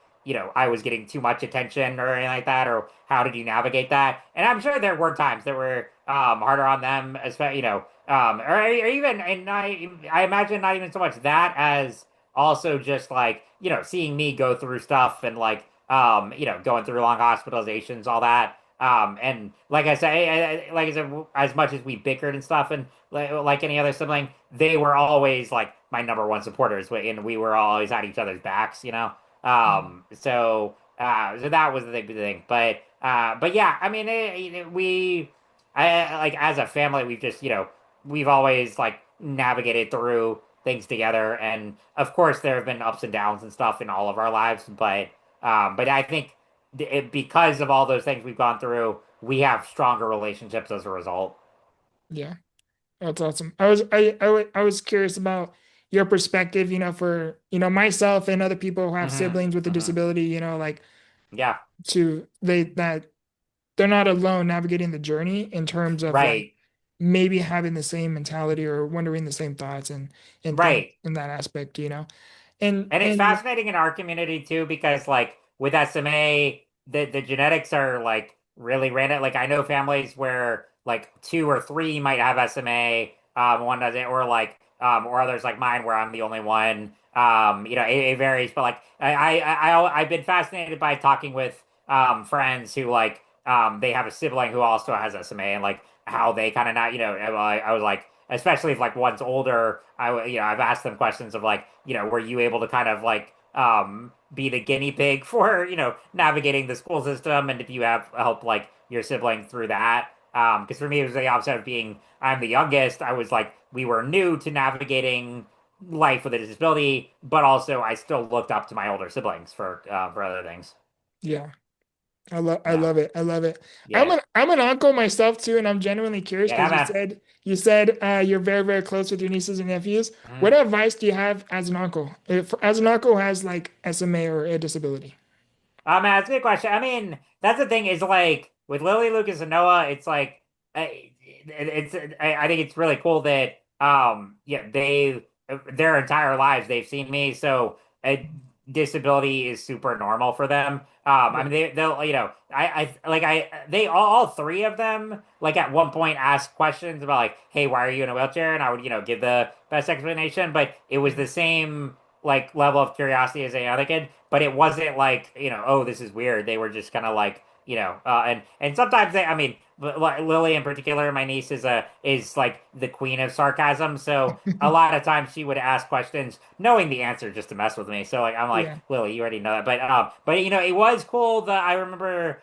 I was getting too much attention or anything like that, or how did you navigate that? And I'm sure there were times that were harder on them, especially or even, and I imagine not even so much that as also just like seeing me go through stuff and like going through long hospitalizations, all that. And like I said, as much as we bickered and stuff, and like any other sibling, they were always like my number one supporters, and we were always at each other's backs. So that was the big thing. But yeah, I mean, like as a family, we've always like navigated through things together, and of course there have been ups and downs and stuff in all of our lives, but I think because of all those things we've gone through, we have stronger relationships as a result. Yeah, that's awesome. I was curious about your perspective, for, myself and other people who have Hmm. siblings with a Hmm. disability, like Yeah. that they're not alone navigating the journey in terms of like Right. maybe having the same mentality or wondering the same thoughts and things Right. in that aspect. And And it's and fascinating in our community too, because like with SMA, the genetics are like really random. Like I know families where like two or three might have SMA, one doesn't, or others like mine where I'm the only one. it varies, but like I've been fascinated by talking with friends who like they have a sibling who also has SMA and like how they kind of not, I was like, especially if like one's older, I've asked them questions of like, were you able to kind of like be the guinea pig for, navigating the school system, and if you have helped like your sibling through that. Because for me, it was the opposite of being I'm the youngest. I was like, we were new to navigating life with a disability, but also I still looked up to my older siblings for other things. Yeah. I Yeah, love it. I love it. yeah, I'm an uncle myself too, and I'm genuinely curious yeah, because man. you said you're very, very close with your nieces and nephews. What Mhm. advice do you have as an uncle? As an uncle who has like SMA or a disability? Man, that's a good question. I mean, that's the thing is like with Lily, Lucas, and Noah, it's like I think it's really cool that yeah their entire lives they've seen me, so disability is super normal for them. I Yeah. mean they'll they all three of them like at one point asked questions about like, hey, why are you in a wheelchair? And I would give the best explanation, but it was Yeah. the same like level of curiosity as any other kid, but it wasn't like, oh, this is weird. They were just kind of like, and sometimes I mean, like Lily in particular, my niece is like the queen of sarcasm. So a lot of times she would ask questions knowing the answer just to mess with me. So like I'm like, Yeah. Lily, you already know that. But it was cool that I remember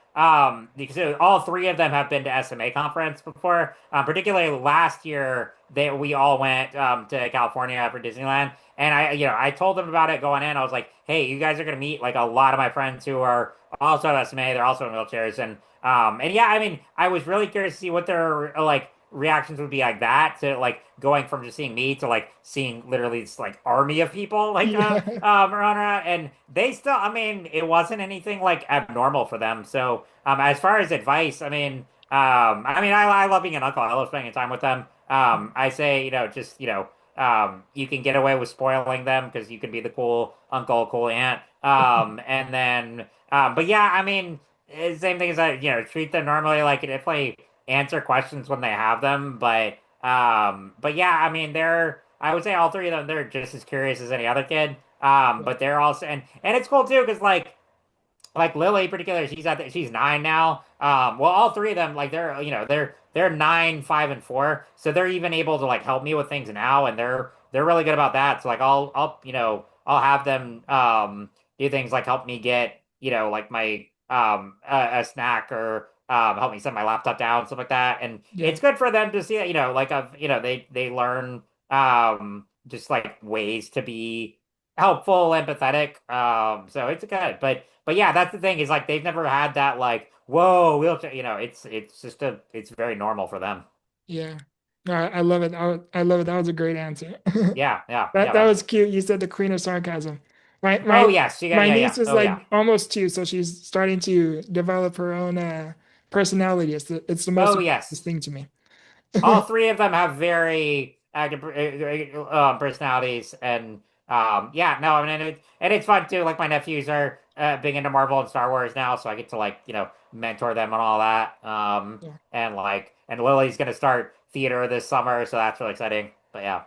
because all three of them have been to SMA conference before. Particularly last year that we all went to California for Disneyland. And I told them about it going in. I was like, hey, you guys are gonna meet like a lot of my friends who are also have SMA. They're also in wheelchairs, and yeah, I mean, I was really curious to see what their like reactions would be like that to like going from just seeing me to like seeing literally this like army of people like Yeah. run around, and they still, I mean, it wasn't anything like abnormal for them. So as far as advice, I love being an uncle. I love spending time with them. I say, just you can get away with spoiling them because you can be the cool uncle, cool aunt. And then, but yeah, I mean, same thing as that, treat them normally. Like, definitely answer questions when they have them. But yeah, I mean, I would say all three of them, they're just as curious as any other kid. But they're also, and it's cool too, because like Lily in particular, she's 9 now. Well, all three of them, like they're 9, 5, and 4, so they're even able to like help me with things now, and they're really good about that. So like I'll have them do things like help me get like my a snack or help me set my laptop down, stuff like that, and Yeah. it's good for them to see that like they learn just like ways to be helpful, empathetic. So it's good, but yeah, that's the thing is like they've never had that like whoa wheelchair. It's just it's very normal for them. Yeah. No, I love it. I love it. That was a great answer. Yeah, yeah, yeah, That man. was cute. You said the queen of sarcasm. My Oh my yes, my yeah, yeah. niece is Oh yeah. like almost 2, so she's starting to develop her own personality. It's the most Oh important yes. thing to me. All three of them have very active personalities, and yeah, no, I mean, and it's fun too. Like my nephews are big into Marvel and Star Wars now, so I get to like mentor them and all that. Yeah. And Lily's gonna start theater this summer, so that's really exciting. But yeah,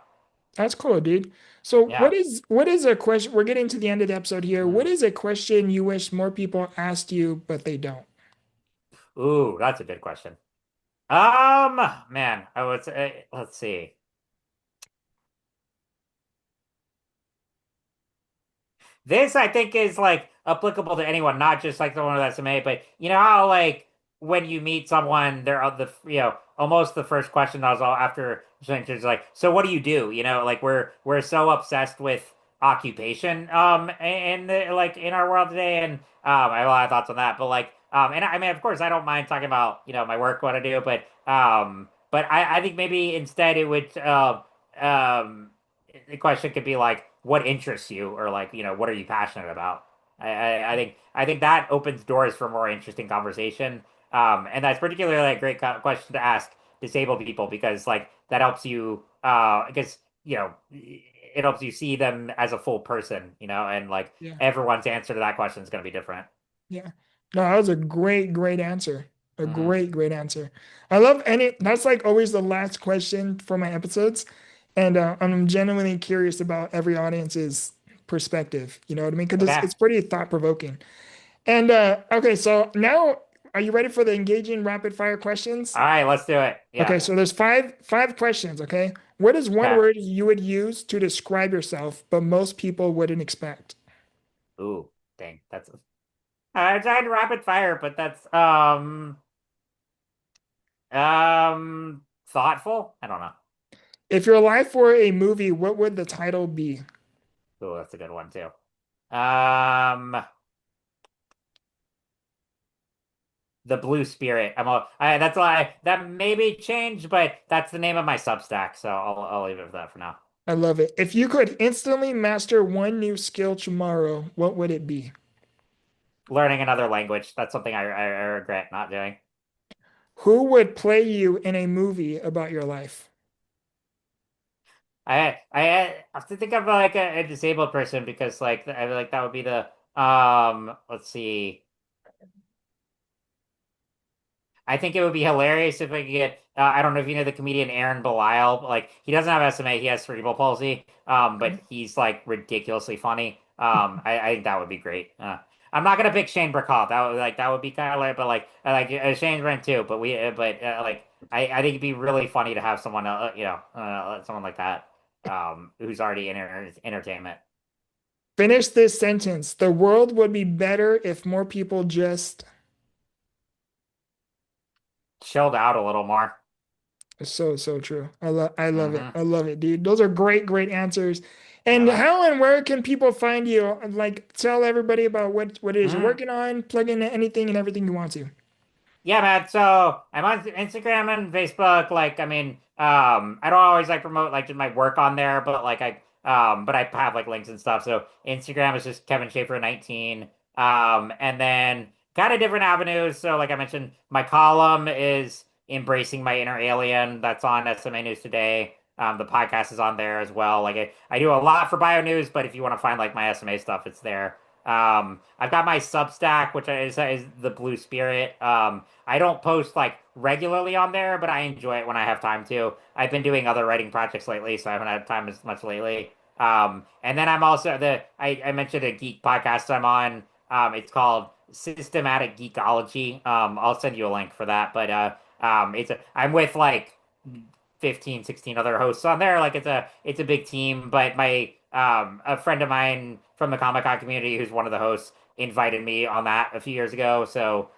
That's cool, dude. So yeah. what is a question? We're getting to the end of the episode here. What Mm. is a question you wish more people asked you, but they don't? Ooh, that's a good question. Man, I would say, let's see. This I think is like applicable to anyone, not just like someone with SMA, but you know how like when you meet someone, they're almost the first question I was all after is like, so what do you do? Like we're so obsessed with occupation in like in our world today, and I have a lot of thoughts on that. But like and I mean of course I don't mind talking about my work, what I do, but I think maybe instead it would um the question could be like, what interests you, or like, what are you passionate about? I think that opens doors for more interesting conversation. And that's particularly a great question to ask disabled people because like that helps you, because it helps you see them as a full person, and like Yeah. everyone's answer to that question is going to be different. Yeah. No, that was a great, great answer. A Hmm. great, great answer. I love any, that's like always the last question for my episodes. And I'm genuinely curious about every audience's perspective. You know what I mean? Because Okay. it's pretty thought provoking. And okay, so now are you ready for the engaging rapid fire questions? All right, let's do it. Okay, Yeah. so there's five questions, okay? What is one Okay. word you would use to describe yourself, but most people wouldn't expect? Ooh, dang. That's I tried rapid fire, but that's thoughtful. I don't know. If your life were a movie, what would the title be? Ooh, that's a good one too. Um, the Blue Spirit. That's why that maybe changed, but that's the name of my Substack, so I'll leave it with that for now. I love it. If you could instantly master one new skill tomorrow, what would it be? Learning another language. That's something I regret not doing. Who would play you in a movie about your life? I have to think of like a disabled person because I feel like that would be the let's see. I think it would be hilarious if I could get. I don't know if you know the comedian Aaron Belial. But, like he doesn't have SMA, he has cerebral palsy. But he's like ridiculously funny. I think that would be great. I'm not gonna pick Shane Burkhoff. That would be kind of like, but like I like Shane's rent too. I think it'd be really funny to have someone someone like that who's already in entertainment. Finish this sentence. The world would be better if more people just. Chilled out a little more. So true. I love it. Hmm. I love it, dude. Those are great answers. Yeah, And man. how and where can people find you? Like tell everybody about what it is you're Mhm. working on, plug in anything and everything you want to. Yeah, man. So I'm on Instagram and Facebook. I don't always like promote like just my work on there, but I have like links and stuff. So Instagram is just Kevin Schaefer 19. And then kind of different avenues. So like I mentioned, my column is Embracing My Inner Alien. That's on SMA News Today. The podcast is on there as well. I do a lot for Bio News, but if you want to find like my SMA stuff, it's there. I've got my Substack, which is the Blue Spirit. I don't post like regularly on there, but I enjoy it when I have time to. I've been doing other writing projects lately, so I haven't had time as much lately. And then I'm also I mentioned a geek podcast I'm on. It's called Systematic Geekology. I'll send you a link for that. I'm with like 15, 16 other hosts on there. Like it's a big team, but my a friend of mine from the Comic-Con community who's one of the hosts invited me on that a few years ago. So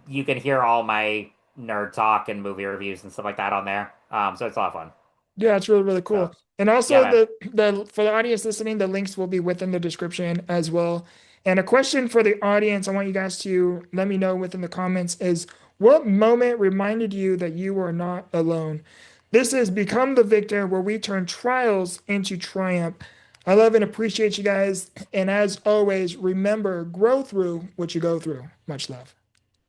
you can hear all my nerd talk and movie reviews and stuff like that on there. So it's a lot of fun. Yeah, it's really cool. So And yeah, also man. the for the audience listening, the links will be within the description as well. And a question for the audience, I want you guys to let me know within the comments is what moment reminded you that you were not alone? This is Become the Victor, where we turn trials into triumph. I love and appreciate you guys. And as always, remember, grow through what you go through. Much love.